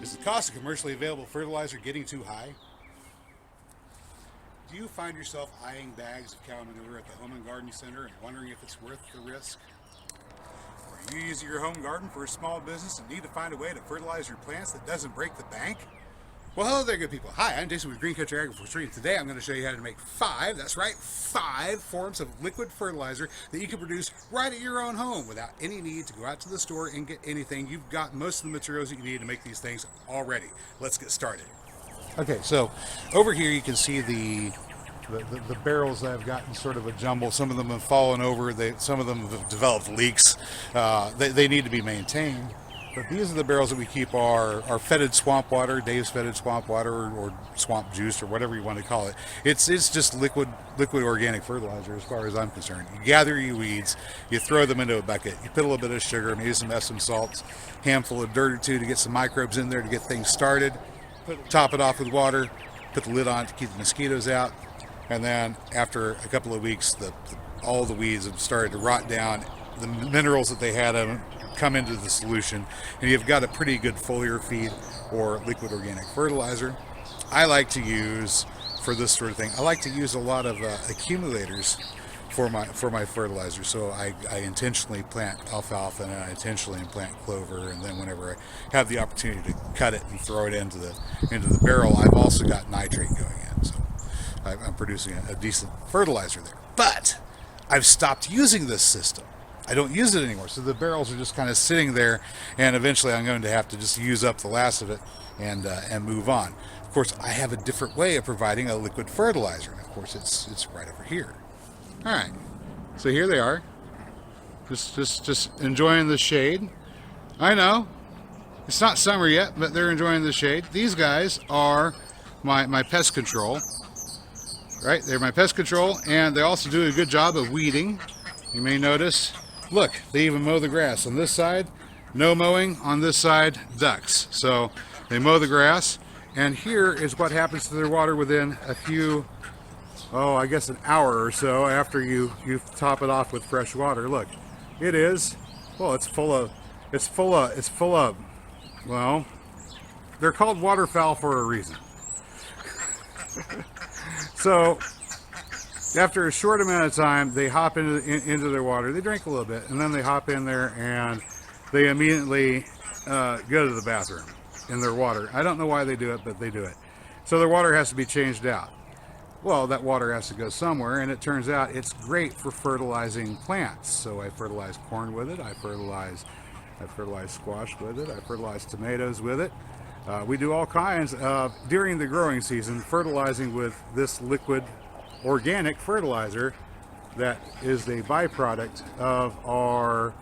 Is the cost of commercially available fertilizer getting too high? Do you find yourself eyeing bags of cow manure at the home and garden center and wondering if it's worth the risk? Are you using your home garden for a small business and need to find a way to fertilize your plants that doesn't break the bank? Well, hello there, good people. Hi, I'm Jason with Green Country Agroforestry, and today I'm going to show you how to make five forms of liquid fertilizer that you can produce right at your own home without any need to go out to the store and get anything. You've got most of the materials that you need to make these things already. Let's get started. Okay, so over here you can see the barrels that have gotten sort of a jumble. Some of them have fallen over. Some of them have developed leaks. They need to be maintained. But these are the barrels that we keep our fetid swamp water, Dave's fetid swamp water, or swamp juice, or whatever you want to call it. It's just liquid organic fertilizer as far as I'm concerned. You gather your weeds, you throw them into a bucket, you put a little bit of sugar, maybe some Epsom salts, handful of dirt or two to get some microbes in there to get things started, top it off with water, put the lid on to keep the mosquitoes out, and then after a couple of weeks, all the weeds have started to rot down. The minerals that they had in them come into the solution, and you've got a pretty good foliar feed or liquid organic fertilizer. I like to use, for this sort of thing, I like to use a lot of accumulators for my fertilizer. So I intentionally plant alfalfa, and I intentionally plant clover, and then whenever I have the opportunity to cut it and throw it into the barrel, I've also got nitrate going in. So I'm producing a decent fertilizer there. But I've stopped using this system. I don't use it anymore, so the barrels are just kind of sitting there, and eventually I'm going to have to just use up the last of it and move on. Of course, I have a different way of providing a liquid fertilizer, and of course it's right over here. All right, so here they are, just enjoying the shade. I know it's not summer yet, but they're enjoying the shade. These guys are my pest control, right? They're my pest control, and they also do a good job of weeding. You may notice. Look, they even mow the grass. On this side, no mowing. On this side, ducks. So they mow the grass. And here is what happens to their water within a few, I guess an hour or so after you top it off with fresh water. Look, it is, well, it's full of, well, they're called waterfowl for a reason. So, after a short amount of time, they hop into their water. They drink a little bit, and then they hop in there, and they immediately go to the bathroom in their water. I don't know why they do it, but they do it. So their water has to be changed out. Well, that water has to go somewhere, and it turns out it's great for fertilizing plants. So I fertilize corn with it. I fertilize squash with it. I fertilize tomatoes with it. We do all kinds of, during the growing season, fertilizing with this liquid organic fertilizer that is a byproduct of our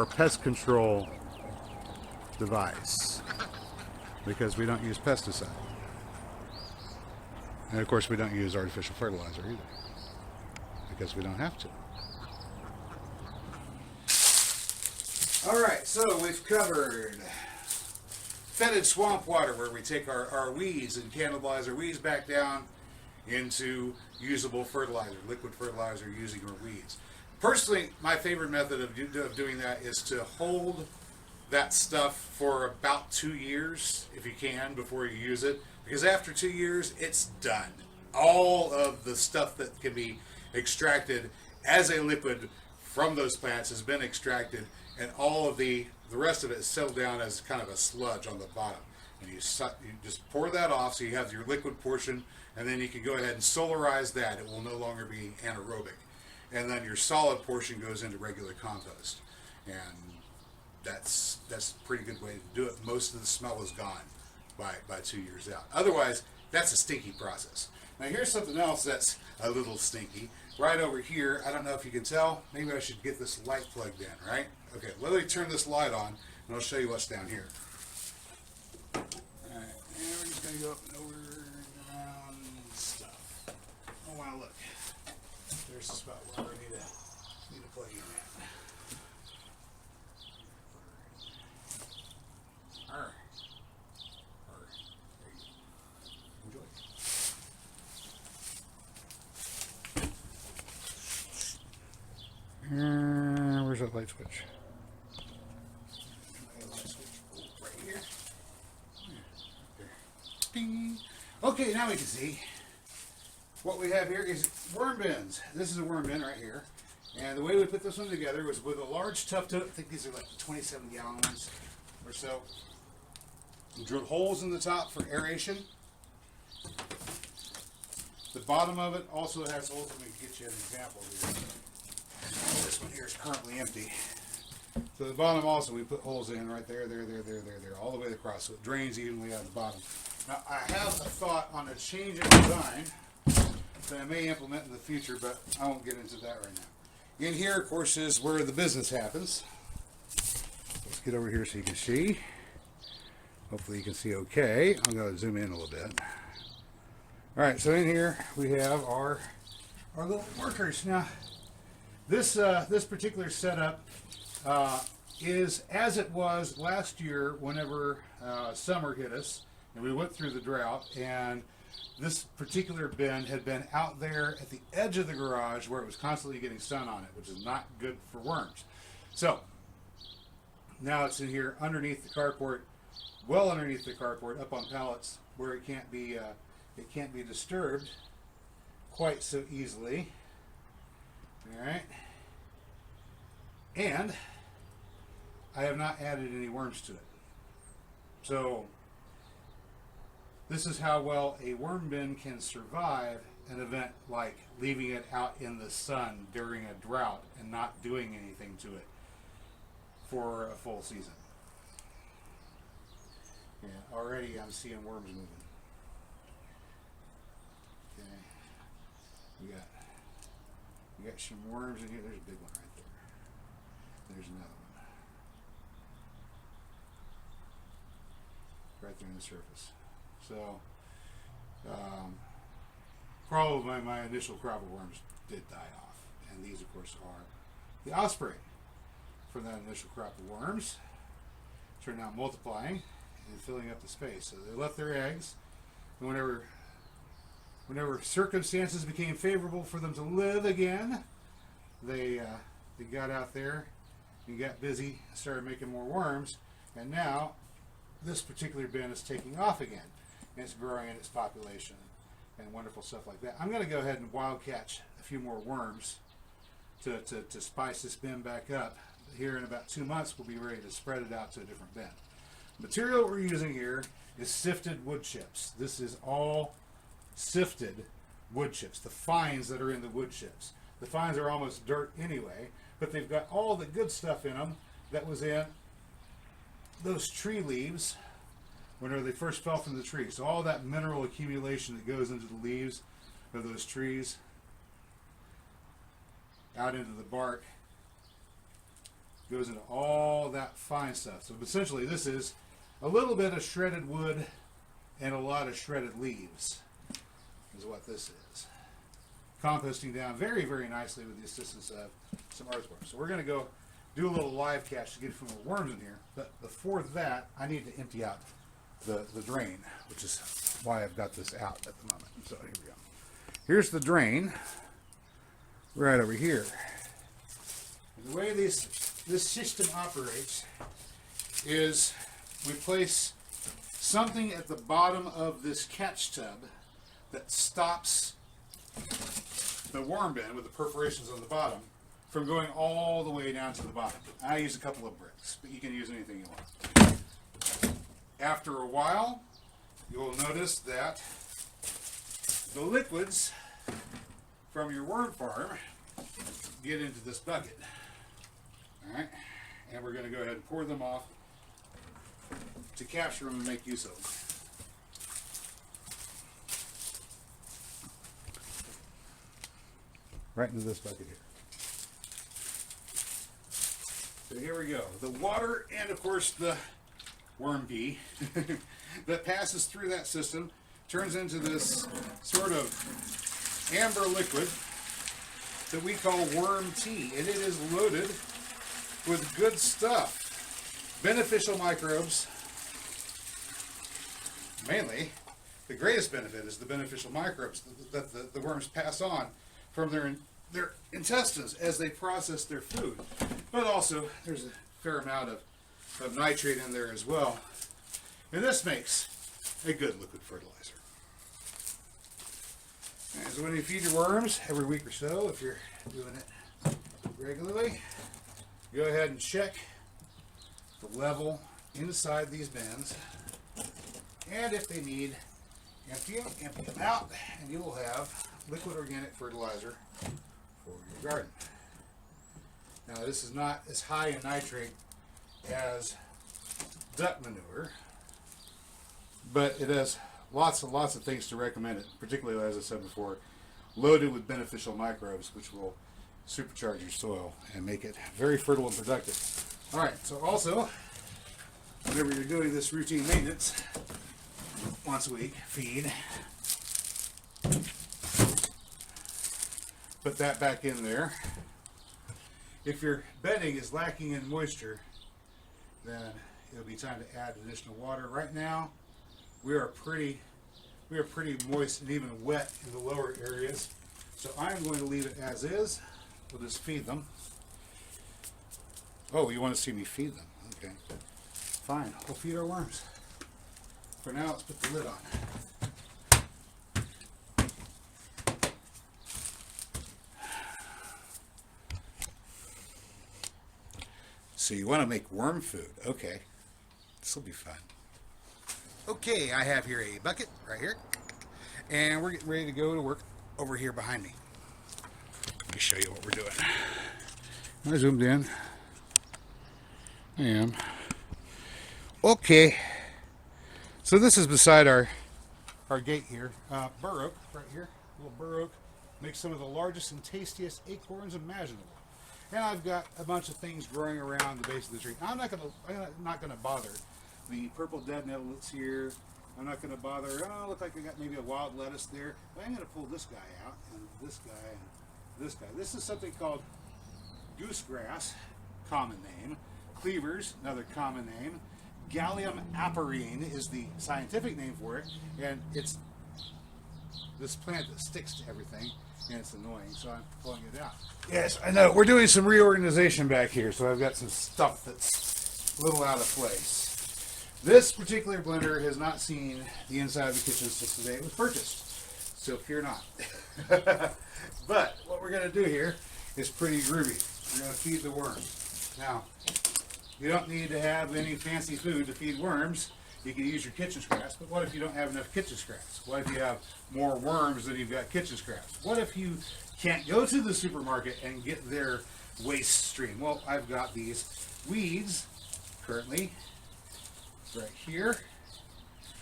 pest control device, because we don't use pesticide, and of course we don't use artificial fertilizer either, because we don't have to. All right, so we've covered fetid swamp water, where we take our weeds and cannibalize our weeds back down into usable fertilizer, liquid fertilizer using our weeds. Personally, my favorite method of doing that is to hold that stuff for about 2 years, if you can, before you use it, because after 2 years, it's done. All of the stuff that can be extracted as a liquid from those plants has been extracted, and all of the rest of it is settled down as kind of a sludge on the bottom. And you just pour that off, so you have your liquid portion, and then you can go ahead and solarize that. It will no longer be anaerobic. And then your solid portion goes into regular compost. And that's a pretty good way to do it. Most of the smell is gone by 2 years out. Otherwise, that's a stinky process. Now here's something else that's a little stinky. Right over here, I don't know if you can tell, maybe I should get this light plugged in, right? Okay, let me turn this light on, and I'll show you what's down here. Alright, and we're just going to go up and over and around stuff. Oh wow, look. There's the spot where I need to plug in at. Alright. There you go. Enjoy. Where's that light switch? Light switch right here. Ding. Okay, now we can see what we have here is worm bins. This is a worm bin right here. And the way we put this one together was with a large tub to it. I think these are like 27-gallon ones or so. We drilled holes in the top for aeration. The bottom of it also has holes. Let me get you an example here. This one here is currently empty. So the bottom also we put holes in right there, there, all the way across, so it drains evenly out of the bottom. Now I have a thought on a change in design that I may implement in the future, but I won't get into that right now. In here, of course, is where the business happens. Let's get over here so you can see. Hopefully you can see okay. I'm going to zoom in a little bit. All right, so in here we have our little workers. Now, this particular setup is as it was last year whenever summer hit us and we went through the drought, and this particular bin had been out there at the edge of the garage where it was constantly getting sun on it, which is not good for worms. So now it's in here underneath the carport, well underneath the carport, up on pallets where it can't be disturbed quite so easily. All right, and I have not added any worms to it. So this is how well a worm bin can survive an event like leaving it out in the sun during a drought and not doing anything to it for a full season. Yeah, already I'm seeing worms moving. Okay, we got some worms in here. There's a big one right there. There's another one right there on the surface. So probably my initial crop of worms did die off, and these of course are the offspring from that initial crop of worms, which are now multiplying and filling up the space. So they left their eggs, and whenever circumstances became favorable for them to live again, they got out there and got busy, started making more worms, and now this particular bin is taking off again. And it's growing in its population and wonderful stuff like that. I'm going to go ahead and wild catch a few more worms to spice this bin back up. Here in about 2 months, we'll be ready to spread it out to a different bin. The material we're using here is sifted wood chips. This is all sifted wood chips, the fines that are in the wood chips. The fines are almost dirt anyway, but they've got all the good stuff in them that was in those tree leaves whenever they first fell from the tree. So all that mineral accumulation that goes into the leaves of those trees out into the bark goes into all that fine stuff. So essentially this is a little bit of shredded wood and a lot of shredded leaves is what this is. Composting down very, very nicely with the assistance of some earthworms. So we're going to go do a little live catch to get a few more worms in here. But before that, I need to empty out the drain, which is why I've got this out at the moment. So here we go. Here's the drain right over here. And the way this system operates is we place something at the bottom of this catch tub that stops the worm bin with the perforations on the bottom from going all the way down to the bottom. I use a couple of bricks, but you can use anything you want. After a while, you'll notice that the liquids from your worm farm get into this bucket. All right, and we're going to go ahead and pour them off to capture them and make use of them. Right into this bucket here. So here we go. The water and of course the worm pee that passes through that system turns into this sort of amber liquid that we call worm tea, and it is loaded with good stuff, beneficial microbes. Mainly, the greatest benefit is the beneficial microbes that the worms pass on from their intestines as they process their food. But also, there's a fair amount of nitrate in there as well. And this makes a good liquid fertilizer. And so when you feed your worms every week or so, if you're doing it regularly, go ahead and check the level inside these bins, and if they need emptying, empty them out, and you will have liquid organic fertilizer for your garden. Now, this is not as high in nitrate as duck manure, but it has lots and lots of things to recommend it, particularly, as I said before, loaded with beneficial microbes, which will supercharge your soil and make it very fertile and productive. All right, so also, whenever you're doing this routine maintenance, once a week, feed, put that back in there. If your bedding is lacking in moisture, then it'll be time to add additional water. Right now, we are pretty moist and even wet in the lower areas, so I'm going to leave it as is. We'll just feed them. Oh, you want to see me feed them? Okay, fine. We'll feed our worms. For now, let's put the lid on. So you want to make worm food. Okay, this will be fun. Okay, I have here a bucket right here, and we're getting ready to go to work over here behind me. Let me show you what we're doing. I zoomed in. I am. Okay, so this is beside our gate here. Bur oak right here, little bur oak, makes some of the largest and tastiest acorns imaginable. And I've got a bunch of things growing around the base of the tree. I'm not gonna bother the purple dead nettle that's here. I'm not gonna bother. Oh, look like I got maybe a wild lettuce there. But I'm gonna pull this guy out, and this guy, and this guy. This is something called goosegrass, common name. Cleavers, another common name. Gallium aperine is the scientific name for it, and it's this plant that sticks to everything, and it's annoying, so I'm pulling it out. Yes, I know. We're doing some reorganization back here, so I've got some stuff that's a little out of place. This particular blender has not seen the inside of the kitchen since the day it was purchased, so fear not. But what we're going to do here is pretty groovy. We're going to feed the worms. Now, you don't need to have any fancy food to feed worms. You can use your kitchen scraps, but what if you don't have enough kitchen scraps? What if you have more worms than you've got kitchen scraps? What if you can't go to the supermarket and get their waste stream? Well, I've got these weeds currently right here.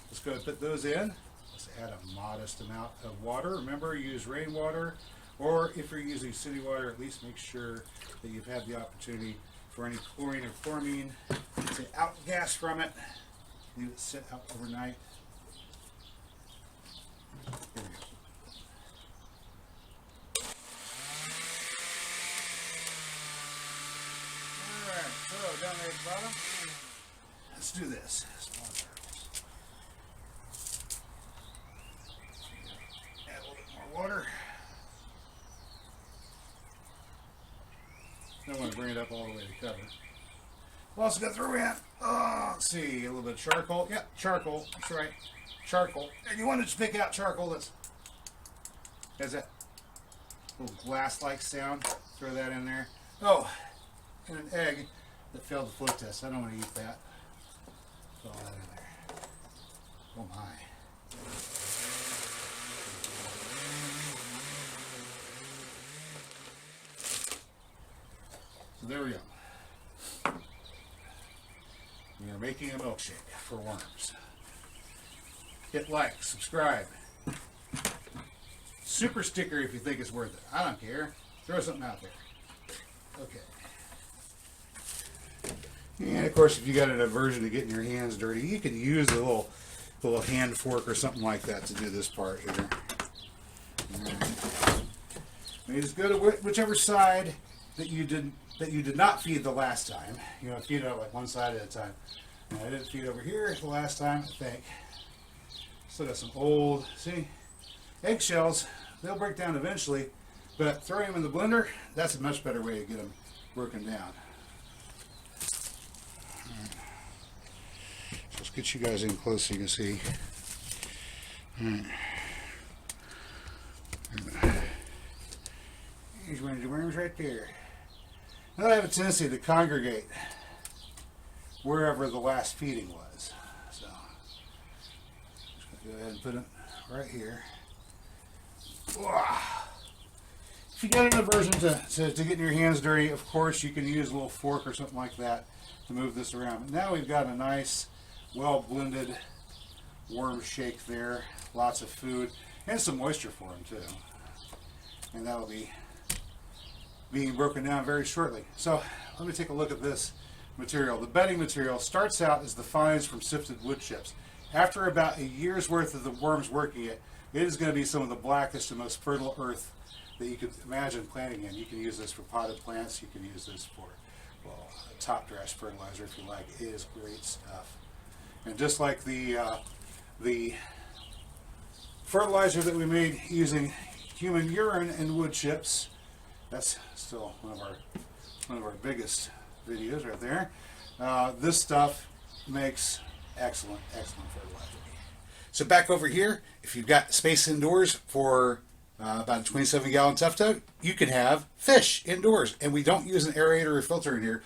Let's go and put those in. Let's add a modest amount of water. Remember, use rainwater, or if you're using city water, at least make sure that you've had the opportunity for any chlorine or chloramine to outgas from it. Leave it sit out overnight. Here we go. Alright, so down there at the bottom, let's do this. Add a little bit more water. Don't want to bring it up all the way to cover. We'll also got to throw in, let's see, a little bit of charcoal. Yep, charcoal. That's right. Charcoal. And you want to just pick out charcoal that's has that little glass-like sound. Throw that in there. Oh, and an egg that failed the flow test. I don't want to eat that. Throw all that in there. Oh my. So there we go. We are making a milkshake for worms. Hit like, subscribe. Super sticker if you think it's worth it. I don't care. Throw something out there. Okay. And of course, if you got an aversion to getting your hands dirty, you can use a little hand fork or something like that to do this part here. Right. You just go to whichever side that you did not feed the last time. You know, feed it like one side at a time. And I didn't feed over here the last time, I think. Still got some old, see, eggshells. They'll break down eventually, but throwing them in the blender, that's a much better way to get them broken down. Right. So let's get you guys in close so you can see. Here's one of the worms right there. Now I have a tendency to congregate wherever the last feeding was. So just go ahead and put it right here. If you get an aversion to getting your hands dirty, of course you can use a little fork or something like that to move this around. But now we've got a nice, well blended worm shake there. Lots of food and some moisture for them too. And that'll be being broken down very shortly. So let me take a look at this material. The bedding material starts out as the fines from sifted wood chips. After about a year's worth of the worms working it, it is going to be some of the blackest and most fertile earth that you could imagine planting in. You can use this for potted plants. You can use this for, well, top dress fertilizer if you like. It is great stuff. And just like the fertilizer that we made using human urine and wood chips, that's still one of our biggest videos right there. This stuff makes excellent fertilizer. So back over here, if you've got space indoors for about a 27-gallon tough tote, you can have fish indoors. And we don't use an aerator or filter in here.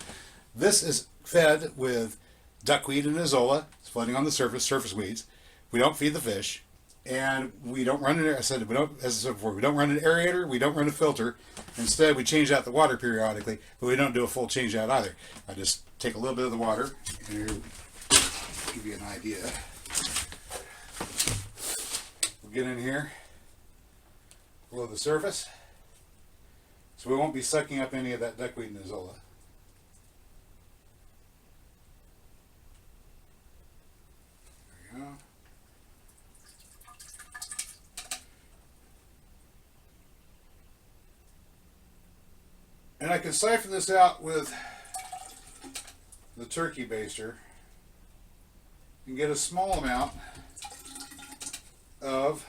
This is fed with duckweed and azolla. It's floating on the surface weeds. We don't feed the fish. And we don't run an, as I said before, we don't run an aerator, we don't run a filter. Instead, we change out the water periodically, but we don't do a full change out either. I just take a little bit of the water and give you an idea. We'll get in here below the surface, so we won't be sucking up any of that duckweed and azolla. There we go. And I can siphon this out with the turkey baster and get a small amount of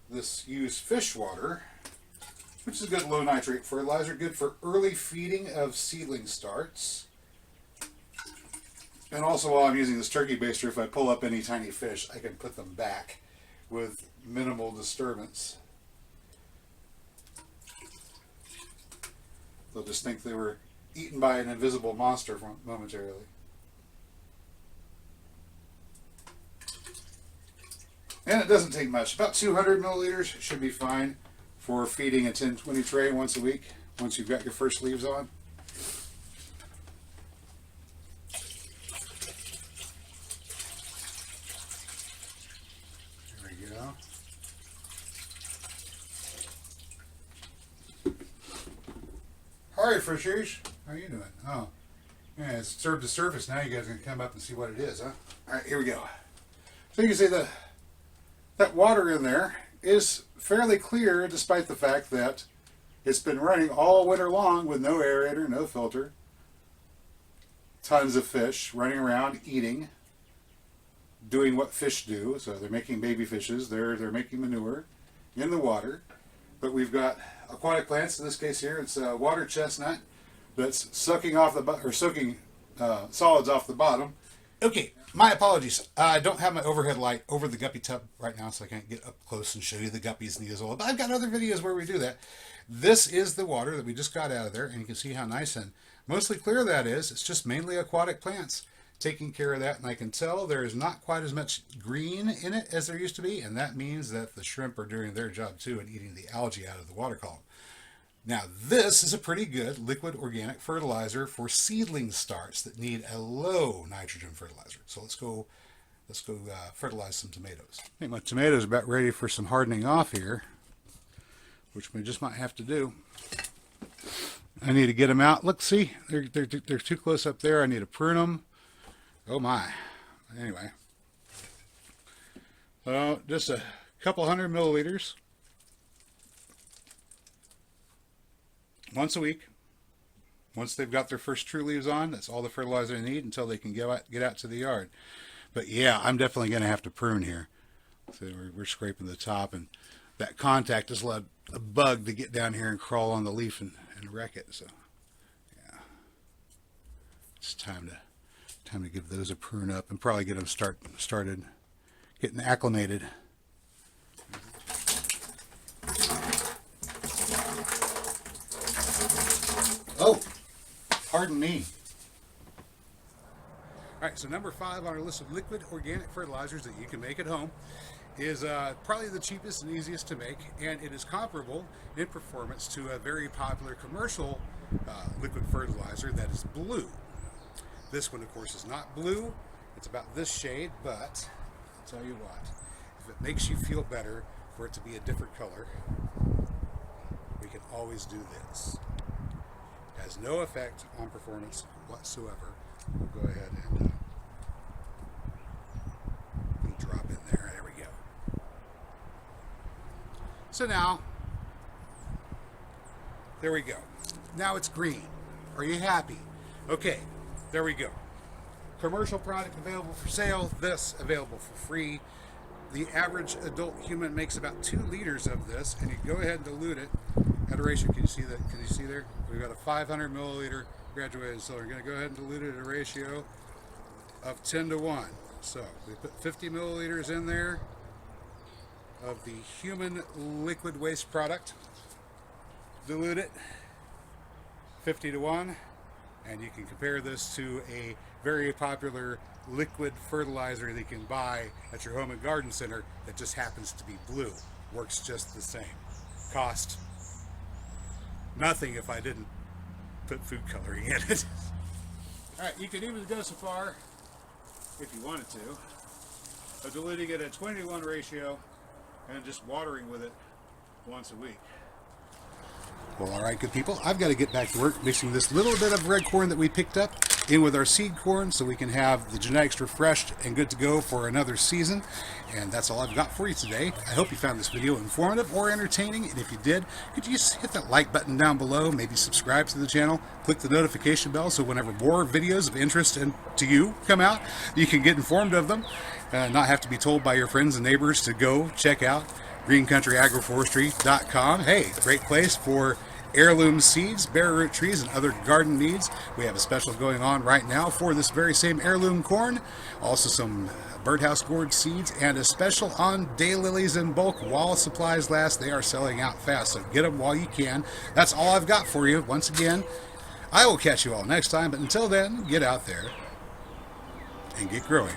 this used fish water, which is a good low nitrate fertilizer, good for early feeding of seedling starts. And also, while I'm using this turkey baster, if I pull up any tiny fish, I can put them back with minimal disturbance. They'll just think they were eaten by an invisible monster momentarily. And it doesn't take much. About 200 milliliters should be fine for feeding a 10-20 tray once a week, once you've got your first leaves on. There we go. All right, Freshers, how are you doing? Oh, yeah, it's served the surface. Now you guys are going to come up and see what it is, huh? All right, here we go. So you can see that water in there is fairly clear, despite the fact that it's been running all winter long with no aerator, no filter. Tons of fish running around, eating, doing what fish do. So they're making baby fishes. They're making manure in the water. But we've got aquatic plants. In this case here, it's a water chestnut that's sucking off soaking solids off the bottom. Okay, my apologies. I don't have my overhead light over the guppy tub right now, so I can't get up close and show you the guppies and the azolla. But I've got other videos where we do that. This is the water that we just got out of there, and you can see how nice and mostly clear that is. It's just mainly aquatic plants taking care of that, and I can tell there is not quite as much green in it as there used to be, and that means that the shrimp are doing their job too and eating the algae out of the water column. Now this is a pretty good liquid organic fertilizer for seedling starts that need a low nitrogen fertilizer. So let's go fertilize some tomatoes. I think my tomatoes are about ready for some hardening off here, which we just might have to do. I need to get them out. Look, see, they're too close up there. I need to prune them. Oh my. Anyway, so just a couple 100 milliliters once a week. Once they've got their first true leaves on, that's all the fertilizer they need until they can get out to the yard. But yeah, I'm definitely going to have to prune here. So we're scraping the top, and that contact has allowed a bug to get down here and crawl on the leaf and wreck it. So yeah, it's time to give those a prune up and probably get them started getting acclimated. Oh, pardon me. All right, so number 5 on our list of liquid organic fertilizers that you can make at home is probably the cheapest and easiest to make, and it is comparable in performance to a very popular commercial liquid fertilizer that is blue. This one, of course, is not blue. It's about this shade, but I'll tell you what, if it makes you feel better for it to be a different color, we can always do this. It has no effect on performance whatsoever. We'll go ahead and drop in there. There we go. So now, there we go. Now it's green. Are you happy? Okay, there we go. Commercial product available for sale. This available for free. The average adult human makes about 2 liters of this, and you go ahead and dilute it at a ratio. Can you see that? Can you see there? We've got a 500 milliliter graduated solar. We're going to go ahead and dilute it at a ratio of 10 to 1. So we put 50 milliliters in there of the human liquid waste product. Dilute it 50 to 1, and you can compare this to a very popular liquid fertilizer that you can buy at your home and garden center that just happens to be blue. Works just the same. Cost nothing if I didn't put food coloring in it. Alright, you could even go so far, if you wanted to, of diluting it at 20 to 1 ratio and just watering with it once a week. Well, alright, good people, I've got to get back to work mixing this little bit of red corn that we picked up in with our seed corn so we can have the genetics refreshed and good to go for another season. And that's all I've got for you today. I hope you found this video informative or entertaining, and if you did, could you just hit that like button down below, maybe subscribe to the channel, click the notification bell so whenever more videos of interest to you come out, you can get informed of them, not have to be told by your friends and neighbors to go check out greencountryagroforestry.com. Hey, great place for heirloom seeds, bare root trees, and other garden needs. We have a special going on right now for this very same heirloom corn. Also some birdhouse gourd seeds, and a special on daylilies in bulk while supplies last. They are selling out fast, so get them while you can. That's all I've got for you. Once again, I will catch you all next time, but until then, get out there and get growing.